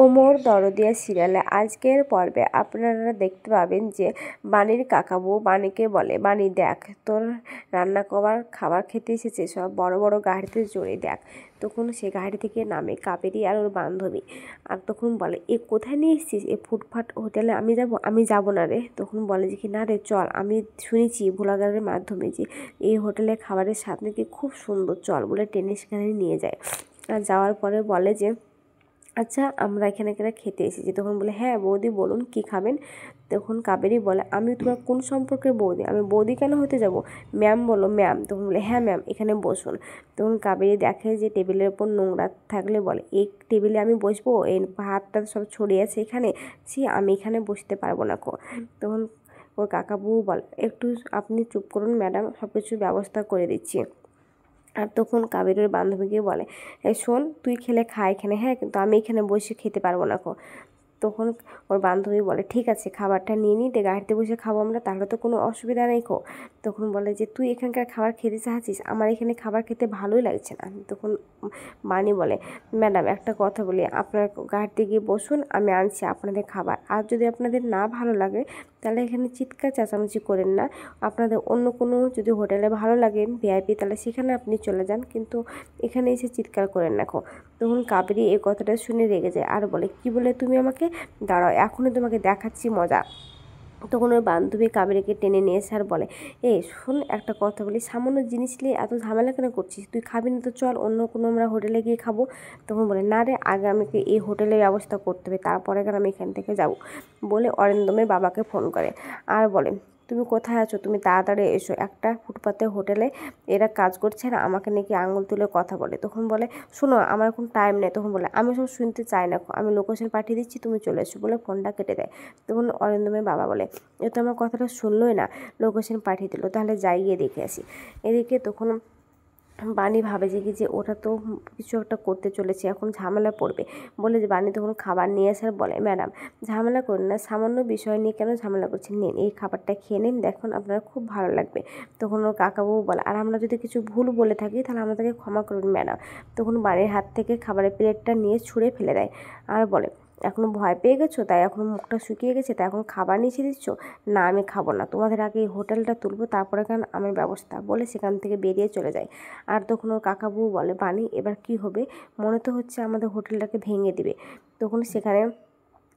ওমর দরদিয়া সিরিয়ালে আজকের পর্বে আপনারা দেখতে পাবেন যে বাণীর কাকাবু বাণীকে বলে, বাণী দেখ তোর রান্না করার খাবার খেতে এসেছে, সব বড় বড় গাড়িতে চড়ে দেখ। তখন সে গাড়ি থেকে নামে কাবেরী আর ওর বান্ধবী, আর তখন বলে এ কোথায় নিয়ে এসেছিস, এ ফুটফাট হোটেলে আমি যাব না রে। তখন বলে যে কি না রে চল, আমি শুনেছি ভোলাগারের মাধ্যমে যে এই হোটেলে খাবারের স্বাদ নাকি খুব সুন্দর, চল বলে টেনে সেখানে নিয়ে যায়। আর যাওয়ার পরে বলে যে আচ্ছা আমরা এখানে খেতে এসেছি। তখন বলে হ্যাঁ বৌদি বলুন কি খাবেন। তখন কাবেরী বলে আমি তোমার কোন সম্পর্কের বৌদি, আমি বৌদি কেন হতে যাব, ম্যাম বলো ম্যাম। তখন বলে হ্যাঁ ম্যাম এখানে বসুন। তখন কাবেরী দেখে যে টেবিলের ওপর নোংরা থাকলে বলে এই টেবিলে আমি বসবো, এই ভাতটা সব ছড়িয়ে আছে এখানে, আমি এখানে বসতে পারবো না কো। তখন ওর কাকাবু বলে একটু আপনি চুপ করুন ম্যাডাম, সব কিছুর ব্যবস্থা করে দিচ্ছি। আর তখন কাবেরীর বান্ধবীকে বলে এই শোন তুই খেলে খা এখানে, হ্যাঁ কিন্তু আমি এখানে বসে খেতে পারবো না কো। তখন ওর বান্ধবী বলে ঠিক আছে খাবারটা নিয়ে নিতে, গাড়িতে বসে খাবো আমরা, তাহলে তো কোনো অসুবিধা নেই কো। তখন বলে যে তুই এখানকার খাবার খেতে চাচ্ছিস, আমার এখানে খাবার খেতে ভালোই লাগছে না। তখন বাণী বলে ম্যাডাম একটা কথা বলি, আপনার গাড়িতে গিয়ে বসুন, আমি আনছি আপনাদের খাবার, আর যদি আপনাদের না ভালো লাগে তাহলে এখানে চিৎকার চেঁচামেচি করেন না, আপনাদের অন্য কোনো যদি হোটেলে ভালো লাগে ভিআইপি তাহলে সেখানে আপনি চলে যান, কিন্তু এখানে এসে চিৎকার করেন না। তখন কাবেরী এই কথাটা শুনে রেগে যায় আর বলে কি বলে তুমি আমাকে, দাঁড়াও এখনই তোমাকে দেখাচ্ছি মজা। তখন ওর বান্ধবী কাবেরীকে টেনে নিয়ে এসে আর বলে এই শোন একটা কথা বলি, সামান্য জিনিস নিয়ে এত ঝামেলা কেন করছিস, তুই খাবি না তো চল অন্য কোনো আমরা হোটেলে গিয়ে খাবো। তখন বলে না রে আগে আমাকে এই হোটেলের ব্যবস্থা করতে হবে, তারপরে আমি এখান থেকে যাব বলে অরিন্দমের বাবাকে ফোন করে আর বলে তুমি কোথায় আছো, তুমি তাড়াতাড়ি এসো, একটা ফুটপাতে হোটেলে এরা কাজ করছে আর আমাকে নাকি আঙুল তুলে কথা বলে। তখন বলে শোনো আমার এখন টাইম নেই। তখন বলে আমি সব শুনতে চাই না, আমি লোকেশন পাঠিয়ে দিচ্ছি তুমি চলে এসো বলে ফোনটা কেটে দেয়। তখন অরিন্দমের বাবা বলে এ তো আমার কথাটা শুনলোই না, লোকেশন পাঠিয়ে দিল, তাহলে যাই গিয়ে দেখে আসি। এদিকে তখন বাণী ভাবে যে কি যে ওরা তো কিছু একটা করতে চলেছে, এখন ঝামেলা পড়বে বলে যে বাণী তখন খাবার নিয়ে আসার বলে ম্যাডাম ঝামেলা করুন না, সামান্য বিষয় নিয়ে কেন ঝামেলা করছেন, নিন এই খাবারটা খেয়ে নিন, দেখুন আপনার খুব ভালো লাগবে। তখন ওর কাকাবাবু বলে আর আমরা যদি কিছু ভুল বলে থাকি তাহলে আমাদেরকে ক্ষমা করুন ম্যাডাম। তখন বাণীর হাত থেকে খাবারের প্লেটটা নিয়ে ছুঁড়ে ফেলে দেয় আর বলে এখনও ভয় পেয়ে গেছো, তাই এখন মুখটা শুকিয়ে গেছে, তাই এখন খাবার নিচে দিচ্ছ, না আমি খাবো না, তোমাদের আগে এই হোটেলটা তুলবো তারপরে কেন আমার ব্যবস্থা, বলে সেখান থেকে বেরিয়ে চলে যায়। আর তখন ওর কাকাবু বলে বাণী এবার কি হবে, মনে তো হচ্ছে আমাদের হোটেলটাকে ভেঙে দিবে। তখন সেখানে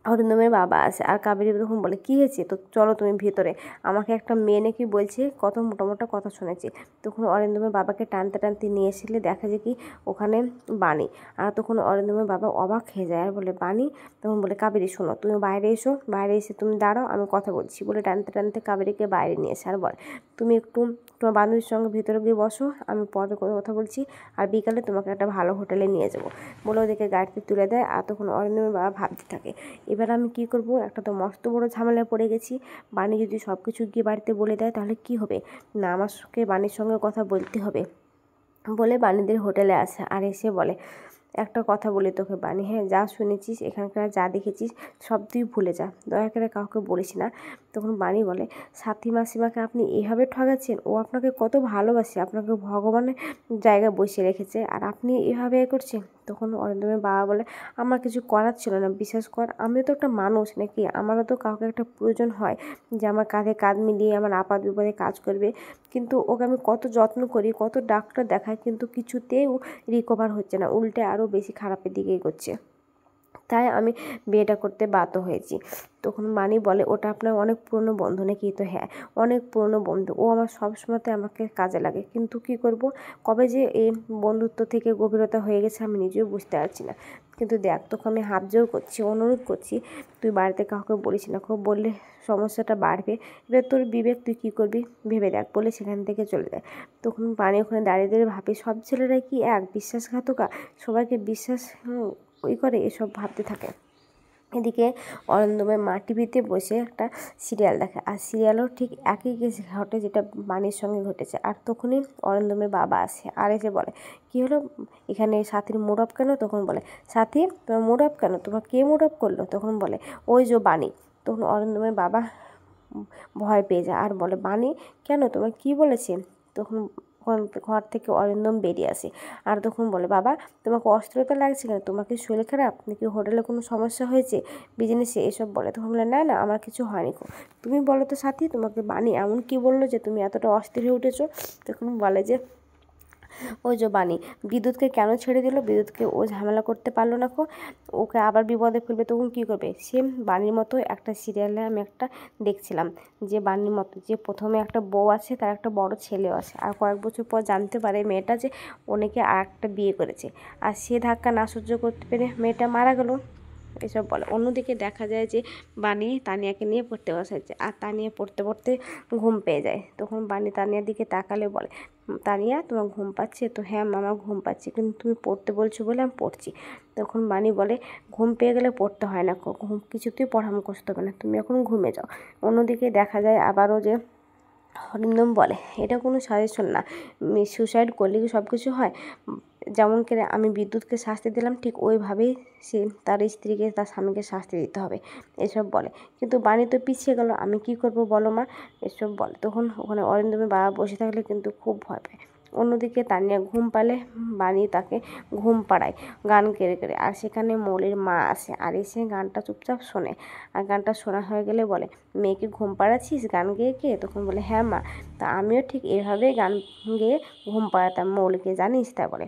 অরিন্দমের বাবা আসে আর কাবেরী তখন বলে কী হয়েছে, তো চলো তুমি ভিতরে, আমাকে একটা মেয়ে নাকি বলছে কত মোটা মোটা কথা শুনেছি। তখন অরিন্দমের বাবাকে টানতে টানতে নিয়ে এসেলে দেখা যায় কি ওখানে বাণী। আর তখন অরিন্দমের বাবা অবাক হয়ে যায় আর বলে বাণী। তখন বলে কাবেরী শোনো তুমি বাইরে এসো, বাইরে এসে তুমি দাঁড়াও আমি কথা বলছি বলে টানতে টানতে কাবেরীকে বাইরে নিয়ে এসে আর বলে তুমি একটু তোমার বান্ধবীর সঙ্গে ভিতরে গিয়ে বসো, আমি পরে কথা বলছি, আর বিকালে তোমাকে একটা ভালো হোটেলে নিয়ে যাবো বলে ওদেরকে গাড়িতে তুলে দেয়। আর তখন অরিন্দমের বাবা ভাবতে থাকে এবার আমি কি করব, একটা তো মস্ত বড় ঝামেলায় পড়ে গেছি, বাণী যদি সব কিছু গিয়ে বাড়িতে বলে দেয় তাহলে কি হবে, না আমাকে বাণীর সঙ্গে কথা বলতে হবে বলে বাণীদের হোটেলে আসে আর এসে বলে একটা কথা বলি তোকে বাণী, হ্যাঁ যা শুনেছিস এখানকার যা দেখেছিস সব তুই ভুলে যা, দয়া করে কাউকে বলিস না। তখন বাণী বলে সাথী মাসিমাকে আপনি এইভাবে ঠগাচ্ছেন, ও আপনাকে কত ভালোবাসে, আপনাকে ভগবানের জায়গায় বসিয়ে রেখেছে আর আপনি এভাবে করছেন। তখন অরিন্দমের বাবা বলে আমার কিছু করার ছিল না, বিশ্বাস কর আমিও তো একটা মানুষ নাকি, আমারও তো কাউকে একটা প্রয়োজন হয় যে আমার কাঁধে কাঁধ মিলিয়ে আমার আপাত বিপদে কাজ করবে, কিন্তু ওকে আমি কত যত্ন করি কত ডাক্তার দেখাই কিন্তু কিছুতেও রিকভার হচ্ছে না, উল্টে আরও বেশি খারাপের দিকে এগোচ্ছে, তাই আমি বিয়েটা করতে বাধ্য হয়েছি। তখন বাণী বলে ওটা আপনার অনেক পুরনো বন্ধু নাকি, তো হ্যাঁ অনেক পুরনো বন্ধু, ও আমার সব সময়তে আমাকে কাজে লাগে, কিন্তু কি করব কবে যে এই বন্ধুত্ব থেকে গভীরতা হয়ে গেছে আমি নিজেও বুঝতে পারছি না, কিন্তু দেখ তোকে আমি হাত জোর করছি অনুরোধ করছি তুই বাড়িতে কাউকে বলিস না, খুব বললে সমস্যাটা বাড়বে, এবার তোর বিবেক তুই কী করবি ভেবে দেখ বলে সেখান থেকে চলে যায়। তখন বাণী ওখানে দাঁড়িয়ে দাঁড়িয়ে ভাবে সব ছেলেরাই কি এক বিশ্বাসঘাতকা, সবাইকে বিশ্বাস ওই করে এসব ভাবতে থাকে। এদিকে অরিন্দমের মা টিভিতে বসে একটা সিরিয়াল দেখে আর সিরিয়ালও ঠিক একই কেস ঘটে যেটা বাণীর সঙ্গে ঘটেছে। আর তখনই অরিন্দমের বাবা আসে আর এসে বলে কী হলো এখানে সাথীর মুড অফ কেন। তখন বলে সাথী তোমার মুড অফ কেন, তোমার কে মুড অফ করলো। তখন বলে ওই যে বাণী। তখন অরিন্দমের বাবা ভয় পেয়ে যায় আর বলে বাণী কেন, তোমার কী বলেছে। তখন ঘর থেকে অরিন্দম বেরিয়ে আসে আর তখন বলে, বাবা তোমাকে অস্থিরতা লাগছে কেন, তোমার কি শরীর খারাপ নাকি হোটেলে কোনো সমস্যা হয়েছে বিজনেসে, এসব বলে। তখন বলে, না না আমার কিছু হয়নি। তুমি বলো তো সাথী, তোমাকে বানি এমন কি বললো যে তুমি এতটা অস্থির হয়ে উঠেছো? তখন বলে যে, ওই যে বানি বিদ্যুৎকে কেন ছেড়ে দিল, বিদ্যুৎকে ও ঝামেলা করতে পারলো না, ওকে আবার বিপদে ফেলবে, তখন কী করবে? সেম বানির মতো একটা সিরিয়ালে আমি একটা দেখছিলাম যে বানির মতো যে প্রথমে একটা বউ আছে, তার একটা বড় ছেলেও আছে, আর কয়েক বছর পর জানতে পারে মেয়েটা যে অনেকে আর একটা বিয়ে করেছে, আর সে ধাক্কা না সহ্য করতে পেরে মেয়েটা মারা গেল, এসব বলে। অন্যদিকে দেখা যায় যে বানি তানিয়াকে নিয়ে পড়তে বসাচ্ছে, আর তানিয়া পড়তে পড়তে ঘুম পেয়ে যায়। তখন বানি তানিয়ার দিকে তাকালে বলে, তানিয়া তোমার ঘুম পাচ্ছে? তো হ্যাঁ মামা ঘুম পাচ্ছে, কিন্তু তুমি পড়তে বলছো বলে আমি পড়ছি। তখন বানি বলে, ঘুম পেয়ে গেলে পড়তে হয় না, ঘুম কিছুতেই পড়া মুখস্থ হবে না, তুমি এখন ঘুমে যাও। অন্যদিকে দেখা যায় আবারও যে অরিন্দম বলে, এটা কোনো সাজেশন না, সুসাইড করলে কি সব কিছু হয়? যেমন করে আমি বিদ্যুৎকে শাস্তি দিলাম, ঠিক ওইভাবেই সে তার স্ত্রীকে, তার স্বামীকে শাস্তি দিতে হবে, এসব বলে। কিন্তু বানি তো পিছিয়ে গেল, আমি কি করব বলো মা, এসব বলে। তখন ওখানে অরিন্দমের বাবা বসে থাকলে কিন্তু খুব ভয় পায়। অন্যদিকে তানিয়া ঘুম পালে বানি তাকে ঘুম পাড়ায় গান কেড়ে কেড়ে, আর সেখানে মৌলির মা আসে আর এসে গানটা চুপচাপ শোনে, আর গানটা শোনা হয়ে গেলে বলে, মেয়েকে ঘুম পাড়াচ্ছিস গান গেয়ে কে? তখন বলে, হ্যাঁ মা, তা আমিও ঠিক এভাবেই গান গেয়ে ঘুম পাড়াতাম মৌলিকে, জানিস? তা বলে।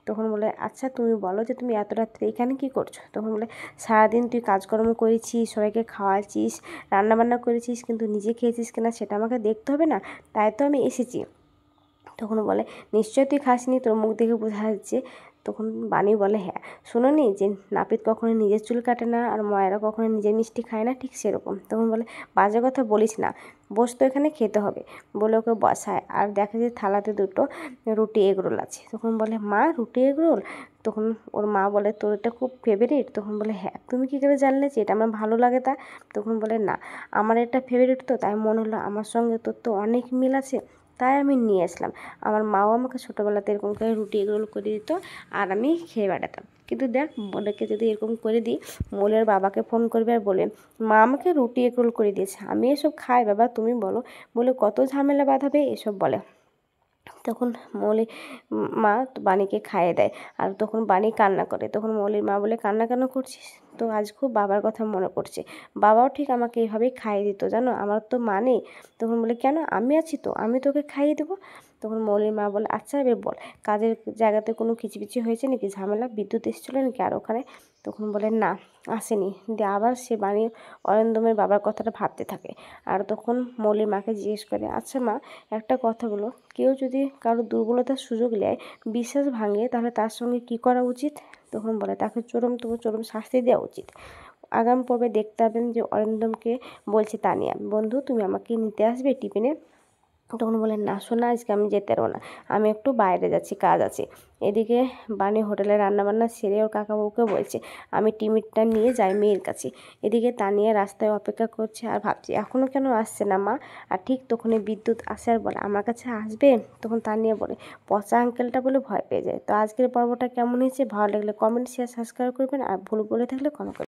তখন বলে, আচ্ছা তুমি বলো যে তুমি এত রাত্রে এখানে কী করছো? তখন বলে, সারাদিন তুই কাজকর্ম করেছিস, সবাইকে খাওয়াচ্ছিস, রান্নাবান্না করেছিস, কিন্তু নিজে খেয়েছিস কিনা সেটা আমাকে দেখতে হবে না, তাই তো আমি এসেছি। তখন বলে, নিশ্চয় তুই খাসনি, তোর মুখ দেখে বোঝা যাচ্ছে। তখন বানি বলে, হ্যাঁ শোনোনি যে নাপিত কখনো নিজের চুল কাটে না, আর ময়রা কখনো নিজের মিষ্টি খায় না, ঠিক সেরকম। তখন বলে, বাজে কথা বলিস না, বস তো এখানে খেতে হবে, বলে ওকে বসায়, আর দেখে যে থালাতে দুটো রুটি এগরোল আছে। তখন বলে, মা রুটি এগরোল? তখন ওর মা বলে, তোর এটা খুব ফেভারিট? তখন বলে, হ্যাঁ। তুমি কী করে জানলে যে এটা আমার ভালো লাগে তা? তখন বলে, না আমার এটা ফেভারিট তো, তাই মনে হলো আমার সঙ্গে তোর তো অনেক মিল আছে, তাই আমি নিয়ে আসলাম। আমার মাও আমাকে ছোটোবেলাতে এরকম করে রুটি এগরোল করে দিত, আর আমি খেয়ে বেড়াতাম। কিন্তু দেখ বোনকে যদি এরকম করে দিই, মৌলের বাবাকে ফোন করবে আর বলবে, মা আমাকে রুটি এগরোল করে দিয়েছে, আমি এসব খাই বাবা, তুমি বলো, বলে কত ঝামেলা বাঁধাবে, এসব বলে। তখন মৌলি মা বাণীকে খাইয়ে দেয়, আর তখন বাণী কান্না করে। তখন মৌলির মা বলে, কান্না কেন করছিস? তো আজ খুব বাবার কথা মনে পড়ছে, বাবাও ঠিক আমাকে এইভাবেই খাইয়ে দিত জানো, আমার তো মা নেই। তখন বলে, কেন আমি আছি তো, আমি তোকে খাইয়ে দেবো। তখন মৌলির মা বলে, আচ্ছা এবার বল, কাজের জায়গাতে কোনো কিচিবিচি হয়েছে নাকি, ঝামেলা, বিদ্যুৎ এসেছিলো নাকি আর ওখানে? তখন বলে, না আসেনি। দিয়ে আবার সে বাণী অরিন্দমের বাবার কথাটা ভাবতে থাকে। আর তখন মৌলির মাকে জিজ্ঞেস করে, আচ্ছা মা একটা কথা বলো, কেউ যদি কারো দুর্বলতার সুযোগ নেয়, বিশ্বাস ভাঙে, তাহলে তার সঙ্গে কি করা উচিত? তখন বলে, তাকে চরম শাস্তি দেওয়া উচিত। আগামী পর্বে দেখতে পাবেন যে অরিন্দমকে বলছে তানিয়া, বন্ধু তুমি আমাকে নিতে আসবে টিফিনে? তখন বলে, না শোনা আজকে আমি যেতে পারবো না, আমি একটু বাইরে যাচ্ছি, কাজ আছে। এদিকে বানি হোটেলে রান্নাবান্না সেরে ওর কাকাবাবুকে বলছে, আমি টিমিটটা নিয়ে যাই মেয়ের কাছে। এদিকে তানিয়া রাস্তায় অপেক্ষা করছে আর ভাবছি এখনও কেন আসছে না মা। আর ঠিক তখনই বিদ্যুৎ আসে আর বলে, আমার কাছে আসবে? তখন তানিয়া বলে, পচা আঙ্কেলটা বলে ভয় পেয়ে যায়। তো আজকের পর্বটা কেমন হয়েছে, ভালো লাগলে কমেন্ট, শেয়ার, সাবস্ক্রাইব করবেন, আর ভুল বলে থাকলে ক্ষমা করবেন।